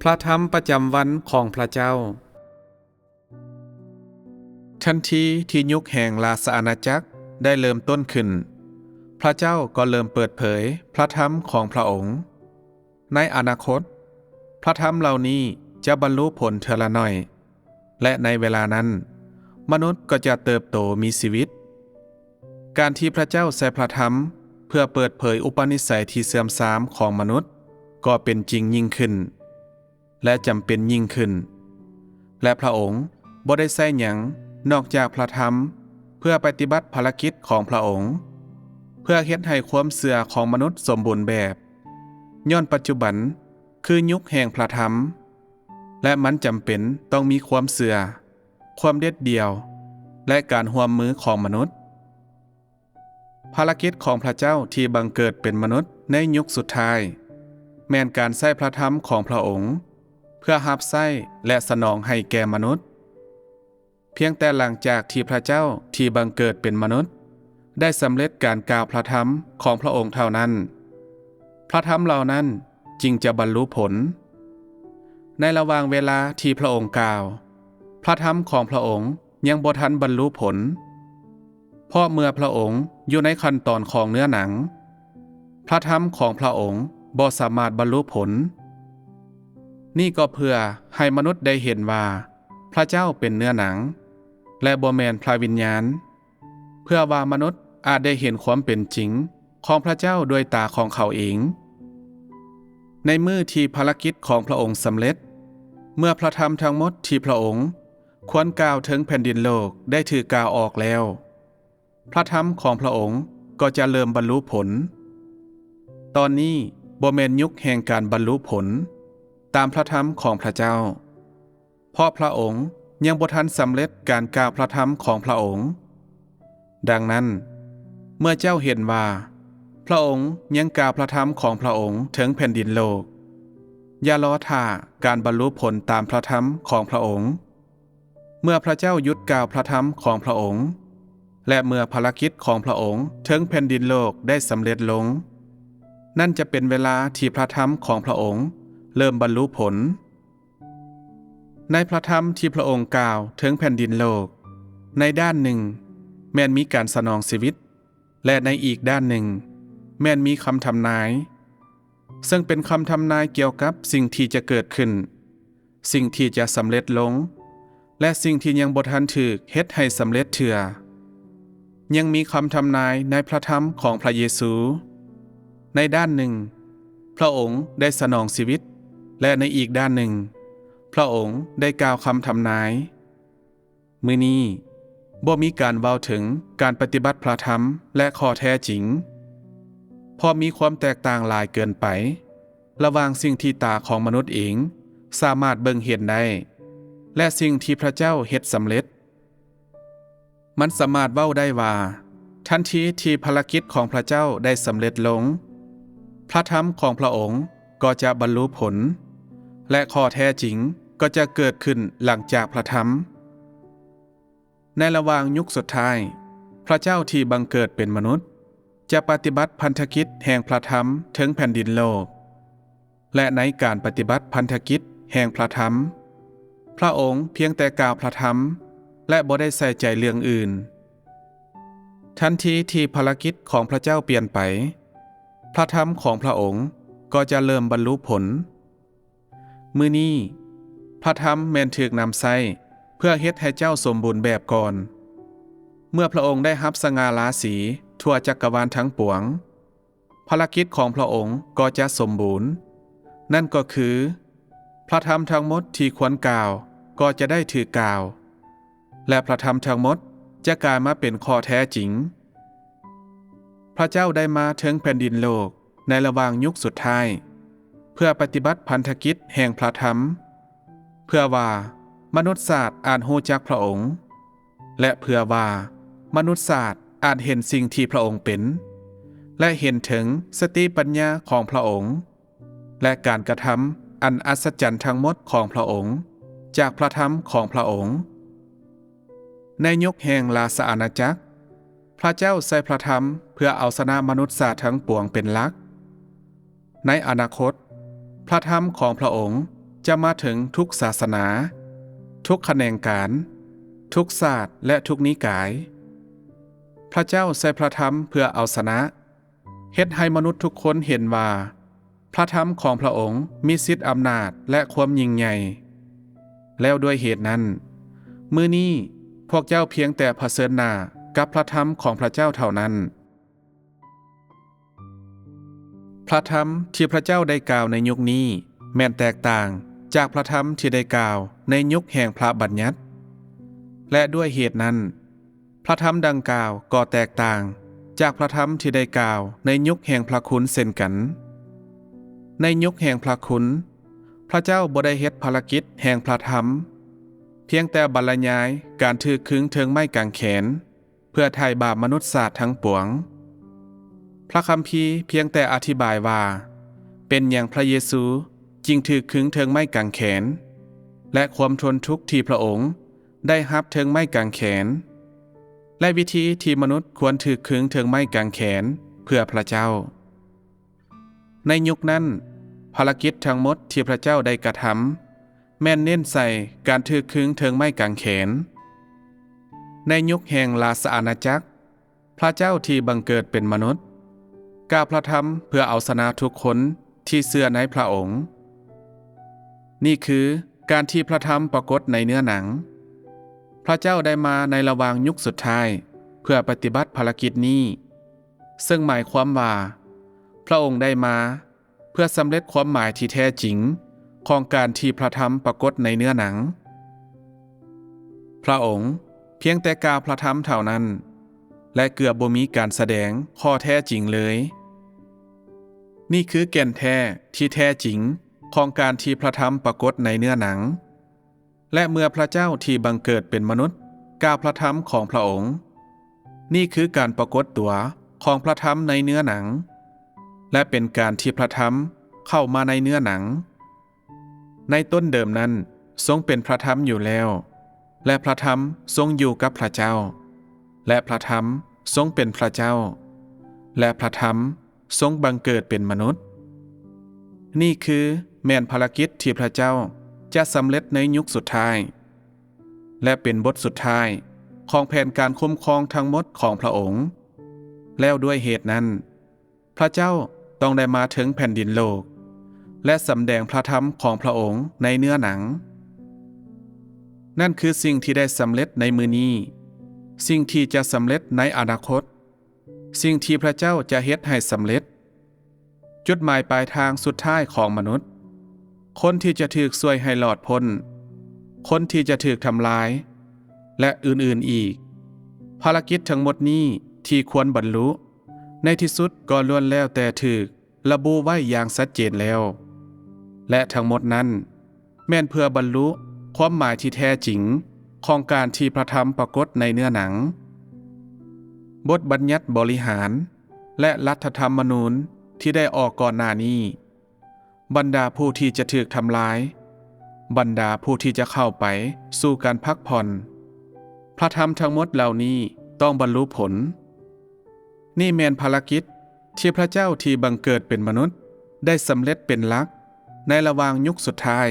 พระธรรมประจำวันของพระเจ้าทันทีที่ยุคแห่งราชอาณาจักรได้เริ่มต้นขึ้นพระเจ้าก็เริ่มเปิดเผยพระธรรมของพระองค์ในอนาคตพระธรรมเหล่านี้จะบรรลุผลเทอละหน่อยและในเวลานั้นมนุษย์ก็จะเติบโตมีชีวิตการที่พระเจ้าใช้พระธรรมเพื่อเปิดเผยอุปนิสัยที่เสื่อมทรามของมนุษย์ก็เป็นจริงยิ่งขึ้นและจำเป็นยิ่งขึ้นและพระองค์บ่ได้ใช้หยังนอกจากพระธรรมเพื่อปฏิบัติภารกิจของพระองค์เพื่อเฮ็ดให้ความเชื่อของมนุษย์สมบูรณ์แบบย้อนปัจจุบันคือยุคแห่งพระธรรมและมันจำเป็นต้องมีความเชื่อความเด็ดเดี่ยวและการร่วมมือของมนุษย์ภารกิจของพระเจ้าที่บังเกิดเป็นมนุษย์ในยุคสุดท้ายแม้นการใช้พระธรรมของพระองค์เพื่อรับใช้และสนองให้แก่มนุษย์เพียงแต่หลังจากที่พระเจ้าที่บังเกิดเป็นมนุษย์ได้สำเร็จการกล่าวพระธรรมของพระองค์เท่านั้นพระธรรมเหล่านั้นจึงจะบรรลุผลในระหว่างเวลาที่พระองค์กล่าวพระธรรมของพระองค์ยังบ่ทันบรรลุผลเพราะเมื่อพระองค์อยู่ในขั้นตอนของเนื้อหนังพระธรรมของพระองค์บ่สามารถบรรลุผลนี่ก็เพื่อให้มนุษย์ได้เห็นว่าพระเจ้าเป็นเนื้อหนังและบ่แม่นพระวิญญาณเพื่อว่ามนุษย์อาจได้เห็นความเป็นจริงของพระเจ้าด้วยตาของเขาเองในมื้อที่ภารกิจของพระองค์สำเร็จเมื่อพระธรรมทั้งหมดที่พระองค์ควรกล่าวถึงแผ่นดินโลกได้ถูกกล่าวออกแล้วพระธรรมของพระองค์ก็จะเริ่มบรรลุผลตอนนี้บ่แม่นยุคแห่งการบรรลุผลตามพระธรรมของพระเจ้าเพราะพระองค์ยังบ่ทันสำเร็จการกล่าวพระธรรมของพระองค์ดังนั้นเมื่อเจ้าเห็นว่าพระองค์ยังกล่าวพระธรรมของพระองค์ถึงแผ่นดินโลกอย่ารอท่าการบรรลุผลตามพระธรรมของพระองค์เมื่อพระเจ้าหยุดกล่าวพระธรรมของพระองค์และเมื่อภารกิจของพระองค์ถึงแผ่นดินโลกได้สำเร็จลงนั่นจะเป็นเวลาที่พระธรรมของพระองค์เริ่มบรรลุผลในพระธรรมที่พระองค์กล่าวถึงแผ่นดินโลกในด้านหนึ่งแม้นมีการสนองชีวิตและในอีกด้านหนึ่งแม้นมีคำทำนายซึ่งเป็นคำทำนายเกี่ยวกับสิ่งที่จะเกิดขึ้นสิ่งที่จะสำเร็จลงและสิ่งที่ยังบ่ทันถูกเฮ็ดให้สำเร็จเถื่อยังมีคำทำนายในพระธรรมของพระเยซูในด้านหนึ่งพระองค์ได้สนองชีวิตและในอีกด้านหนึ่งพระองค์ได้กล่าวคำทำนายมื้อนี้บ่มีการเว้าถึงการปฏิบัติพระธรรมและข้อแท้จริงเพราะมีความแตกต่างหลายเกินไประหว่างสิ่งที่ตาของมนุษย์เองสามารถเบิ่งเห็นได้และสิ่งที่พระเจ้าเฮ็ดสำเร็จมันสามารถเว้าได้ว่าทันทีที่ภารกิจของพระเจ้าได้สำเร็จลงพระธรรมของพระองค์ก็จะบรรลุผลและข้อแท้จริงก็จะเกิดขึ้นหลังจากพระธรรมในระหว่างยุคสุดท้ายพระเจ้าที่บังเกิดเป็นมนุษย์จะปฏิบัติพันธกิจแห่งพระธรรมถึงแผ่นดินโลกและในการปฏิบัติพันธกิจแห่งพระธรรมพระองค์เพียงแต่กล่าวพระธรรมและบ่ได้ใส่ใจเรื่องอื่นทันทีที่ภารกิจของพระเจ้าเปลี่ยนไปพระธรรมของพระองค์ก็จะเริ่มบรรลุผลมื้อนี้พระธรรมแม่นถูกนำใช้เพื่อเฮ็ดให้เจ้าสมบูรณ์แบบก่อนเมื่อพระองค์ได้รับสง่าราศีทั่วจักรวาลทั้งปวงภารกิจของพระองค์ก็จะสมบูรณ์นั่นก็คือพระธรรมทั้งหมดที่ควรกล่าวก็จะได้ถูกกล่าวและพระธรรมทั้งหมดจะกลายมาเป็นข้อแท้จริงพระเจ้าได้มาถึงแผ่นดินโลกในระหว่างยุคสุดท้ายเพื่อปฏิบัติพันธกิจแห่งพระธรรมเพื่อว่ามนุษย์ศาสตร์อาจรู้จักพระองค์และเพื่อว่ามนุษย์ศาสตร์อาจเห็นสิ่งที่พระองค์เป็นและเห็นถึงสติปัญญาของพระองค์และการกระทำอันอัศจรรย์ทั้งหมดของพระองค์จากพระธรรมของพระองค์ในยุคแห่งราชอาณาจักรพระเจ้าใช้พระธรรมเพื่อเอาชนะมนุษย์ศาสตร์ทั้งปวงเป็นหลักในอนาคตพระธรรมของพระองค์ จะมาถึงทุกศาสนาทุกแขนงการทุกศาสตร์และทุกนิกายพระเจ้าใส่พระธรรมเพื่อเอาชนะเฮ็ดให้มนุษย์ทุกคนเห็นว่าพระธรรมของพระองค์มีสิทธิอำนาจและความยิ่งใหญ่แล้วด้วยเหตุนั้นมื้อนี้พวกเจ้าเพียงแต่เผชิญหน้ากับพระธรรมของพระเจ้าเท่านั้นพระธรรมที่พระเจ้าได้กล่าวในยุคนี้แม้นแตกต่างจากพระธรรมที่ได้กล่าวในยุคแห่งพระบัญญัติและด้วยเหตุนั้นพระธรรมดังกล่าวก็แตกต่างจากพระธรรมที่ได้กล่าวในยุคแห่งพระคุณเช่นกันในยุคแห่งพระคุณพระเจ้าบ่ได้เฮ็ดภารกิจแห่งพระธรรมเพียงแต่บรรยายการถือขึงเทิงไม้กางเขนเพื่อไถ่บาปมนุษย์ศาสตร์ทั้งปวงพระคัมภีร์เพียงแต่อธิบายว่าเป็นอย่างพระเยซูจึงถือขึงเทิงไม้กางเขนและความทนทุกข์ที่พระองค์ได้รับเทิงไม้กางเขนและวิธีที่มนุษย์ควรถือขึงเทิงไม้กางเขนเพื่อพระเจ้าในยุคนั้นภารกิจทั้งหมดที่พระเจ้าได้กระทำแม่นเน้นใส่การถือขึงเทิงไม้กางเขนในยุคแห่งราชอาณาจักรพระเจ้าที่บังเกิดเป็นมนุษย์กล่าวพระธรรมเพื่อเอาชนะทุกคนที่เชื่อในพระองค์นี่คือการที่พระธรรมปรากฏในเนื้อหนังพระเจ้าได้มาในระหว่างยุคสุดท้ายเพื่อปฏิบัติภารกิจนี้ซึ่งหมายความว่าพระองค์ได้มาเพื่อสำเร็จความหมายที่แท้จริงของการที่พระธรรมปรากฏในเนื้อหนังพระองค์เพียงแต่กล่าวพระธรรมเท่านั้นและเกือบบ่มีการแสดงข้อแท้จริงเลยนี่คือแก่นแท้ที่แท้จริงของการที่พระธรรมปรากฏในเนื้อหนังและเมื่อพระเจ้าที่บังเกิดเป็นมนุษย์กล่าวพระธรรมของพระองค์นี่คือการปรากฏตัวของพระธรรมในเนื้อหนังและเป็นการที่พระธรรมเข้ามาในเนื้อหนังในต้นเดิมนั้นทรงเป็นพระธรรมอยู่แล้วและพระธรรมทรงอยู่กับพระเจ้าและพระธรรมทรงเป็นพระเจ้าและพระธรรมทรงบังเกิดเป็นมนุษย์นี่คือแม่นภารกิจที่พระเจ้าจะสำเร็จในยุคสุดท้ายและเป็นบทสุดท้ายของแผนการคุ้มครองทั้งหมดของพระองค์แล้วด้วยเหตุนั้นพระเจ้าต้องได้มาถึงแผ่นดินโลกและสำแดงพระธรรมของพระองค์ในเนื้อหนังนั่นคือสิ่งที่ได้สำเร็จในมื้อนี้สิ่งที่จะสำเร็จในอนาคตสิ่งที่พระเจ้าจะเฮ็ดให้สำเร็จจุดหมายปลายทางสุดท้ายของมนุษย์คนที่จะถูกช่วยให้หลอดพ้นคนที่จะถูกทำลายและอื่นๆอีกภารกิจทั้งหมดนี้ที่ควรบรรลุในที่สุดก็ล้วนแล้วแต่ถูกระบุไว้อย่างชัดเจนแล้วและทั้งหมดนั้นแม่นเพื่อบรรลุความหมายที่แท้จริงของการที่พระธรรมปรากฏในเนื้อหนังบทบัญญัติบริหารและรัฐธรรมนูญที่ได้ออกก่อนหน้านี้บรรดาผู้ที่จะถูกทำลายบรรดาผู้ที่จะเข้าไปสู่การพักผ่อนพระธรรมทั้งหมดเหล่านี้ต้องบรรลุผลนี่แม่นภารกิจที่พระเจ้าที่บังเกิดเป็นมนุษย์ได้สำเร็จเป็นหลักในระหว่างยุคสุดท้าย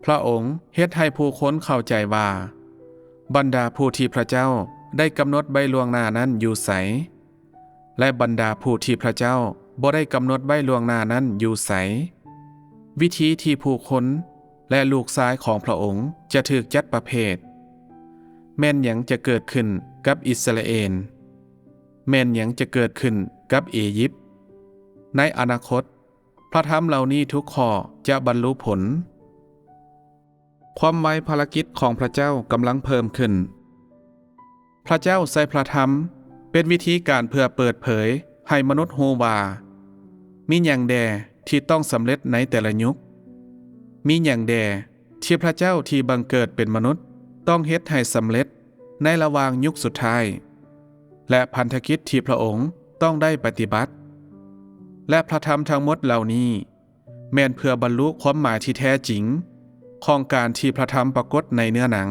พระองค์เฮ็ดให้ผู้คนเข้าใจว่าบรรดาผู้ที่พระเจ้าได้กำหนดไว้ล่วงหน้านั้นอยู่ไสและบรรดาผู้ที่พระเจ้าบ่ได้กำหนดไว้ล่วงหน้านั้นอยู่ไสวิธีที่ผู้คนและลูกชายของพระองค์จะถูกจัดประเภทแม่นหยังจะเกิดขึ้นกับอิสราเอลแม่นหยังจะเกิดขึ้นกับอียิปต์ในอนาคตพระธรรมเหล่านี้ทุกข้อจะบรรลุผลความไวภารกิจของพระเจ้ากำลังเพิ่มขึ้นพระเจ้าใส่พระธรรมเป็นวิธีการเพื่อเปิดเผยให้มนุษย์ฮู้ว่ามีหยังแดที่ต้องสำเร็จในแต่ละยุคมีหยังแดที่พระเจ้าที่บังเกิดเป็นมนุษย์ต้องเฮ็ดให้สำเร็จในระหว่างยุคสุดท้ายและพันธกิจที่พระองค์ต้องได้ปฏิบัติและพระธรรมทั้งหมดเหล่านี้แม่นเพื่อบรรลุความหมายที่แท้จริงของการที่พระธรรมปรากฏในเนื้อหนัง